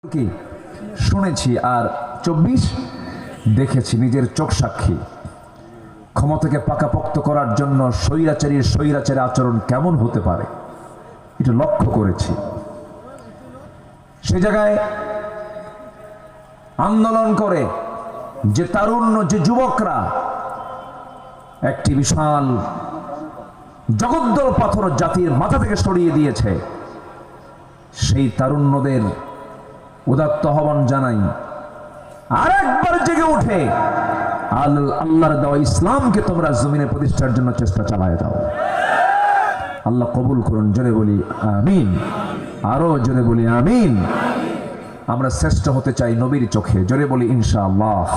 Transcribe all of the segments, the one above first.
কি শুনেছি আর 24 দেখেছি, নিজের চোখ সাক্ষী। ক্ষমতাকে পাকাপোক্ত করার জন্য স্বৈরাচারী আচরণ কেমন হতে পারে এটা লক্ষ্য করেছি। সে জায়গায় আন্দোলন করে যে তারুণ্য, যে যুবকরা একটি বিশাল জগদ্দল পাথর জাতির মাথা থেকে সরিয়ে দিয়েছে, সেই তারুণ্যদের উদাত্ত আহ্বান জানাই, আরেকবার জেগে উঠে আল্লাহর দেওয়া ইসলামকে তোমরা জমিনে প্রতিষ্ঠার জন্য চেষ্টা চালায় দাও। আল্লাহ কবুল করুন। জোরে বলি আমিন, আরো জোরে বলি আমিন। আমরা শ্রেষ্ঠ হতে চাই নবীর চোখে, জোরে বলি ইনশাআল্লাহ।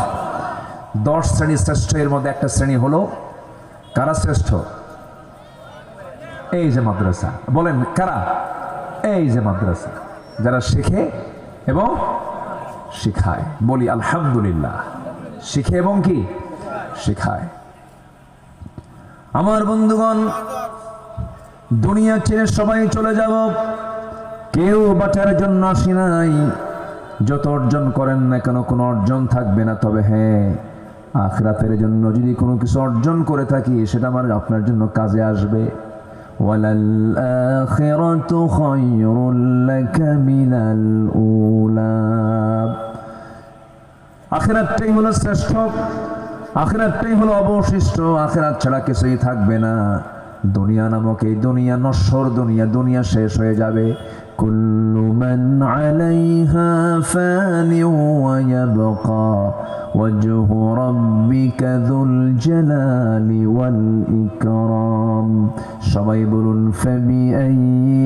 10 শ্রেণী শ্রেষ্ঠ, এর মধ্যে একটা শ্রেণী হলো কারা শ্রেষ্ঠ? এই যে মাদ্রাসা। বলেন কারা? এই যে মাদ্রাসা, যারা শেখে এবং শিখায়। বলি আলহামদুলিল্লাহ, শিখে এবং কি শিখায়। আমার বন্ধুগণ, দুনিয়া ছেড়ে সবাই চলে যাব, কেউ বাঁচার জন্য আসি নাই। যত অর্জন করেন না কেন কোনো অর্জন থাকবে না, তবে হ্যাঁ, আখিরাতের জন্য যদি কোনো কিছু অর্জন করে থাকি সেটা আমার আপনার জন্য কাজে আসবে। ওয়ালাল আখিরাতু খায়রুল লাকা মিনাল উলা। আখিরাতটাই হলো শ্রেষ্ঠ, আখিরাতটাই হলো অবশিষ্ট। আখিরাত ছাড়া কিছুই থাকবে না। দুনিয়া নামক এই দুনিয়া নশ্বর দুনিয়া, দুনিয়া শেষ হয়ে যাবে। কুল্লু মান আলাইহা ফানি ওয়া ইয়াবকা ওয়াজহু রাব্বিকা যুল জালালি ওয়াল ইকরাম। সবাই বলুন ফাবিআইয়ি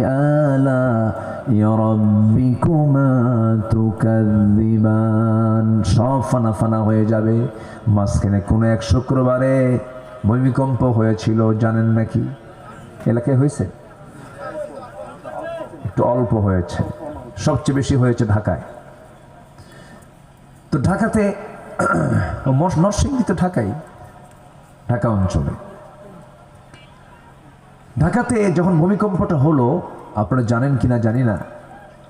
আলা'i রাব্বিকুমা তুকাযযিবান। সব ফানা ফানা হয়ে যাবে। মাঝখানে কোনো এক শুক্রবারে ভূমিকম্প হয়েছিল, জানেন নাকি? এলাকায় হয়েছে? একটু অল্প হয়েছে, সবচেয়ে বেশি হয়েছে ঢাকায়। তো ঢাকাতে নরসিংদী তো ঢাকায়, ঢাকা অঞ্চলে ঢাকাতে যখন ভূমিকম্পটা হলো, আপনারা জানেন কিনা জানি না,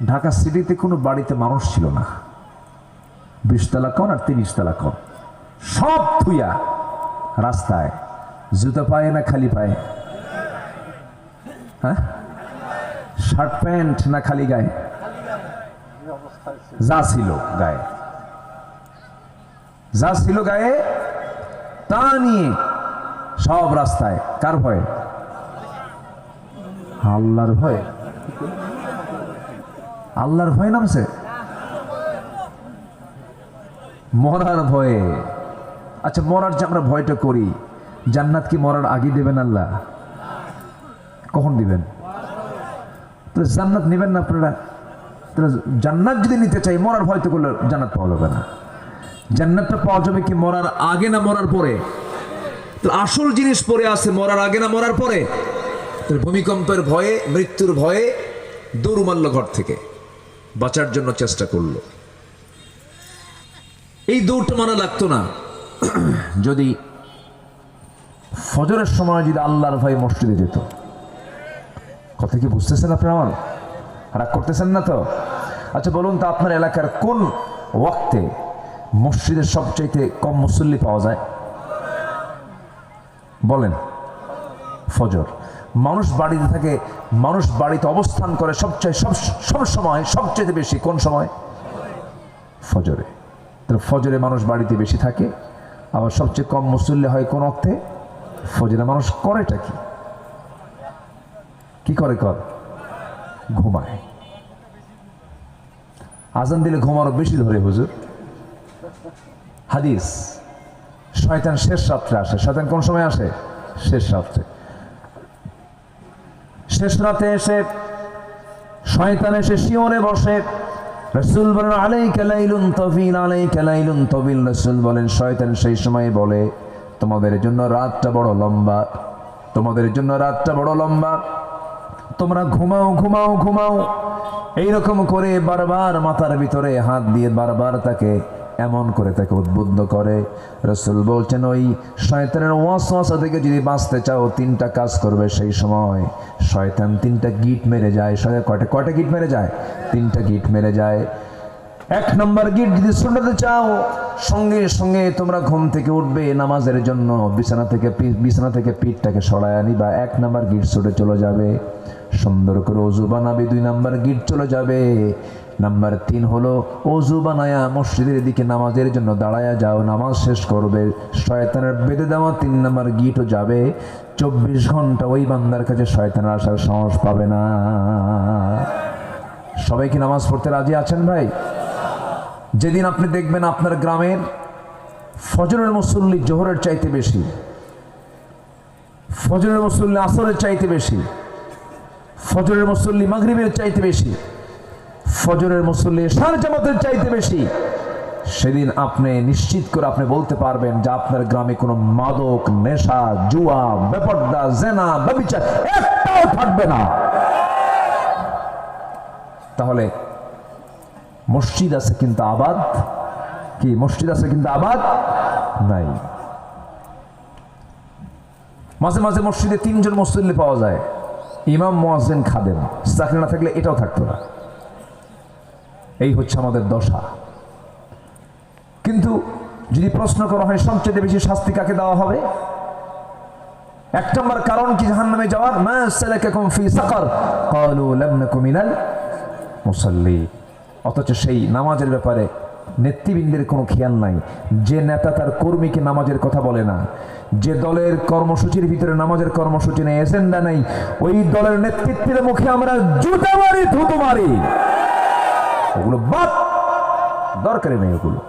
ঢাকা সিটিতে কোনো বাড়িতে মানুষ ছিল না। 20 তলা কর আর 30 তলা কর, সব থুইয়া রাস্তায়। জুতা পায়ে না খালি পায়ে? হ্যাঁ, শার্ট প্যান্ট না খালি গায়ে? যা ছিল গায়ে, যা ছিল গায়ে তা নিয়ে সব রাস্তায়। কার ভয়ে? আল্লাহর ভয়ে। আল্লাহর ভয় নামছে, মরার ভয়ে। আচ্ছা, মরার যে আমরা ভয়টা করি, জান্নাত কি মরার আগে দেবেন আল্লাহ? কখন দিবেন? তাহলে জান্নাত নেবেন না আপনারা? তাহলে জান্নাত যদি নিতে চাই, মরার ভয় তো করলে জান্নাত পাওয়া যাবে না। জান্নাতটা পাওয়া যাবে কি মরার আগে না মরার পরে? তো আসল জিনিস পড়ে আছে মরার আগে না মরার পরে? তাহলে ভূমিকম্পের ভয়ে, মৃত্যুর ভয়ে দৌড় মারল ঘর থেকে, বাঁচার জন্য চেষ্টা করলো। এই দৌড়টা মারা লাগতো না যদি ফজরের সময় যদি আল্লাহর ভয় মসজিদে যেত। কথা কি বুঝতেছেন আপনারা? আমার রাগ করতেছেন না তো? আচ্ছা বলুন তো, আপনার এলাকার কোন ওয়াক্তে মসজিদের সবচাইতে কম মুসল্লি পাওয়া যায়? বলেন। ফজর। মানুষ বাড়িতে থাকে, মানুষ বাড়িতে অবস্থান করে সব সময় সবচেয়ে বেশি কোন সময়? ফজরে। তাহলে ফজরে মানুষ বাড়িতে বেশি থাকে, আবার সবচেয়ে কম মুসল্লি হয় কোন অর্থে? ফজরে। মানুষ করেটা কি? কি করে? ঘুমায়। আজান দিলে ঘুমারও বেশি ধরে হুজুর। হাদিস, শয়তান শেষ রাত্রে আসে। শয়তান কোন সময় আসে? শেষ রাত্রে। শেষ রাতে এসে শয়তান এসে শিয়রে বসে। রাসূল বলেন আলাইকা লাইলুন তাবিল, আলাইকা লাইলুন তাবিল। রাসূল বলেন শয়তান সেই সময় বলে, তোমাদের জন্য রাতটা বড় লম্বা, তোমাদের জন্য রাতটা বড় লম্বা, তোমরা ঘুমাও ঘুমাও ঘুমাও। এইরকম করে বারবার মাথার ভিতরে হাত দিয়ে বারবার তাকে এমন করে তাকে উদ্বুদ্ধ করে। রাসূল বলছেন, ওই শয়তানের ওয়াসওয়াসা থেকে যদি বাঁচতে চাও 3টা কাজ করবে। সেই সময় শয়তান 3টা গিট মেরে যায়। কয়টা গিট মেরে যায়? 3টা গিট মেরে যায়। এক নম্বর গিট যদি শুনতে চাও, সঙ্গে সঙ্গে তোমরা ঘুম থেকে উঠবে নামাজের জন্য, বিছানা থেকে পিঠটাকে সরায় নিবা, এক নম্বর গিট ছুটে চলে যাবে, সুন্দর করে অজু বানাবে, 2 নম্বর গিট চলে যাবে। নাম্বার 3 হলো অজু বানায়া মসজিদের দিকে নামাজের জন্য দাঁড়ায়া যাও, নামাজ শেষ করবে, শয়তানের বেঁধে দেওয়া 3 নম্বর গিটও যাবে। 24 ঘন্টা ওই বান্দার কাছে শয়তানের আসার সাহস পাবে না। সবাই কি নামাজ পড়তে রাজি আছেন ভাই? যেদিন আপনি দেখবেন আপনার গ্রামের ফজরের মুসল্লি জোহরের চাইতে বেশি, ফজরের মুসল্লি আসরের চাইতে বেশি, ফজরের মুসল্লি মাগরিবের চাইতে বেশি, ফজরের মুসল্লি এশার জামাতের চাইতে বেশি, সেদিন আপনি নিশ্চিত করে আপনি বলতে পারবেন যে আপনার গ্রামে কোনো মাদক, নেশা, জুয়া, বেপরদা, জেনা, ব্যভিচার একটাও থাকবে না। তাহলে মসজিদ আছে কিন্তু আবাদ কি? মসজিদ আছে কিন্তু আবাদ নাই। মাঝে মাঝে মসজিদে 3 জন মুসল্লি পাওয়া যায়, ইমাম, মুয়াজ্জিন, খাদেম। চাকরি না থাকলে এটাও থাকতো না। এই হচ্ছে আমাদের দশা। কিন্তু যদি প্রশ্ন করা হয় সবচেয়ে বেশি শাস্তি কাকে দেওয়া হবে, 1 নম্বর কারণ কি জাহান্নামে যাওয়ার? মা সালাকাকুম ফি সাকার ক্বালু লাম নাকু মিনাল মুসাল্লি। অথচ সেই নামাজের ব্যাপারে নেতৃবৃন্দের কোনো খেয়াল নাই। যে নেতা তার কর্মীকে নামাজের কথা বলে না, যে দলের কর্মসূচির ভিতরে নামাজের কর্মসূচি নেই, এজেন্ডা নেই, ওই দলের নেতৃত্বের মুখে আমরা জুতা মারি, থুতু মারি। ওগুলো বাদ, দরকারই নেই ওগুলো।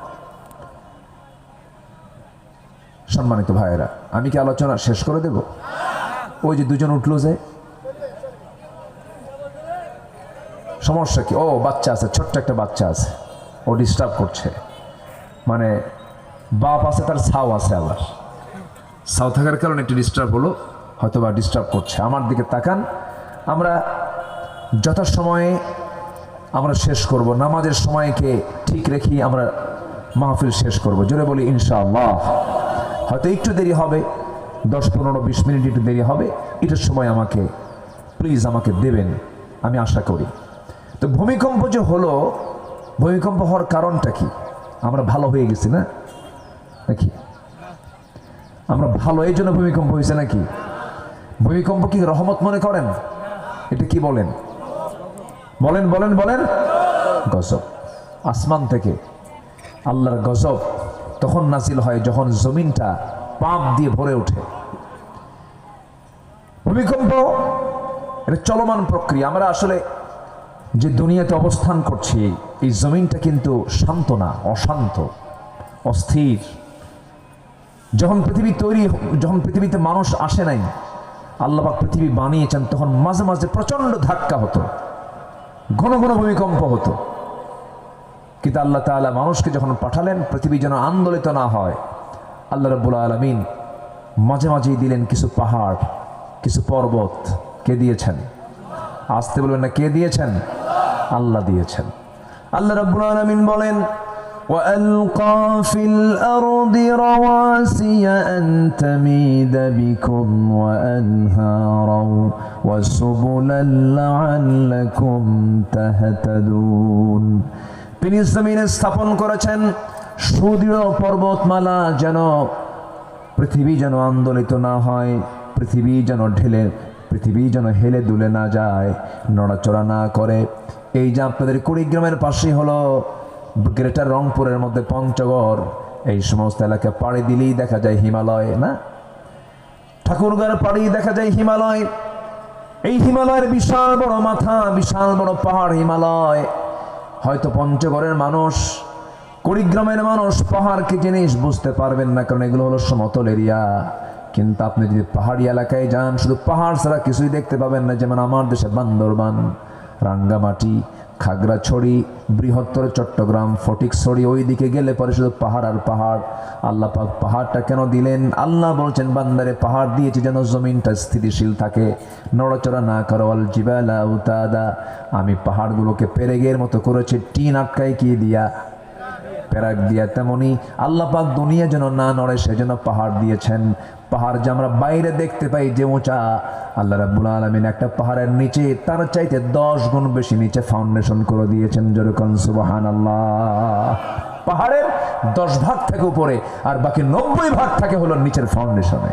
সম্মানিত ভাইয়েরা, আমি কি আলোচনা শেষ করে দেব? ওই যে 2 জন উঠলো, যে সমস্যা কি? ও বাচ্চা আছে, ছোট্ট একটা বাচ্চা আছে, ও ডিস্টার্ব করছে। মানে বাপ আছে, তার ছাও আছে, আবার ছাও থাকার কারণে একটু ডিস্টার্ব হলো, হয়তো বা ডিস্টার্ব করছে। আমার দিকে তাকান, আমরা যথাসময়ে আমরা শেষ করব, নামাজের সময়কে ঠিক রেখে আমরা মাহফিল শেষ করব। জোরে বলি ইনশাআল্লাহ। হয়তো একটু দেরি হবে, 10, 15, 20 মিনিট একটু দেরি হবে, এটার সময় আমাকে প্লিজ আমাকে দেবেন, আমি আশা করি। তো ভূমিকম্প যে হলো, ভূমিকম্প হওয়ার কারণটা কি? আমরা ভালো হয়ে গেছি না নাকি? আমরা ভালো এই জন্য ভূমিকম্প হয়েছে নাকি? ভূমিকম্প কি রহমত মনে করেন? এটা কি বলেন? বলেন বলেন বলেন। গজব। আসমান থেকে আল্লাহর গজব তখন নাজিল হয় যখন জমিনটা পাপ দিয়ে ভরে ওঠে। ভূমিকম্প এটা চলমান প্রক্রিয়া। আমরা আসলে যে দুনিয়াতে অবস্থান করছি, এই জমিনটা কিন্তু শান্ত না, অশান্ত, অস্থির। যখন পৃথিবীতে মানুষ আসে নাই, আল্লাহ পাক পৃথিবী বানিয়েছেন, তখন মাঝে মাঝে প্রচন্ড ধাক্কা হতো, ঘন ঘন ভূমিকম্প হতো। কিন্তু আল্লাহ তাআলা মানুষকে যখন পাঠালেন, পৃথিবী যেন আন্দোলিত না হয়, আল্লাহ রাব্বুল আলামিন মাঝে মাঝেই দিলেন কিছু পাহাড়, কিছু পর্বত। কে দিয়েছেন? আসতে বলবেন না, কে দিয়েছেন? আল্লাহ দিয়েছেন। আল্লাহ রাব্বুল আলামিন বলেন, وَأَلْقَى فِي الْأَرْضِ رَوَاسِيَ أَن تَمِيدَ بِكُمْ وَأَنْهَارًا وَسُبُلًا لَعَلَّكُمْ تَهْتَدُونَ। তিনি জমিনে স্থাপন করেছেন সুদৃঢ় পর্বতমালা, যেন পৃথিবী যেন আন্দোলিত না হয়, পৃথিবী যেন হেলে দুলে না যায়, নড়াচড়া না করে। এই যে আপনাদের কুড়িগ্রামের পাশেই হলো গ্রেটার রংপুরের মধ্যে পঞ্চগড়, এই সমস্ত এলাকা পাড়ি দিলেই দেখা যায় হিমালয় না? ঠাকুরগাঁর পাড়ি দেখা যায় হিমালয়। এই হিমালয়ের বিশাল বড় মাথা, বিশাল বড় পাহাড় হিমালয়। হয়তো পঞ্চগড়ের মানুষ, কুড়িগ্রামের মানুষ পাহাড় কি জিনিস বুঝতে পারবেন না, কারণ এগুলো হলো সমতল এরিয়া। কিন্তু আপনি যদি পাহাড়ি এলাকায় যান, শুধু পাহাড় ছাড়া কিছুই দেখতে পাবেন না। যেমন আমার দেশে বান্দরবান, রাঙ্গামাটি, খাগড়াছড়ি, বৃহত্তর চট্টগ্রাম, ফটিকছড়ি, ওই দিকে গেলে পরে শুধু পাহাড় আর পাহাড়। আল্লাহ পাক পাহাড়টা কেন দিলেন? আল্লাহ বলছেন, বান্দারে পাহাড় দিয়েছি যেন জমিনটা স্থিতিশীল থাকে, নড়াচড়া না করে। ওয়াল জিবালা আওতাদা, আমি পাহাড়গুলোকে পেরেগের মতো করেছি। টিন আটকায় কি দিয়া? প্যারাক দিয়া, তেমনি আল্লাহ পাক দুনিয়া যেন না নড়ে সেজন্য পাহাড় দিয়েছেন। পাহাড় যে আমরা বাইরে দেখতে পাই যে উঁচা, আল্লাহ রাব্বুল আলামিন একটা পাহাড়ের নিচে তার চাইতে 10 গুণ বেশি নিচে ফাউন্ডেশন করে দিয়েছেন। যেরকম সুবহানাল্লাহ। পাহাড়ের 10 ভাগ থাকে উপরে, আর বাকি 90 ভাগ থাকে হলো নিচের ফাউন্ডেশনে।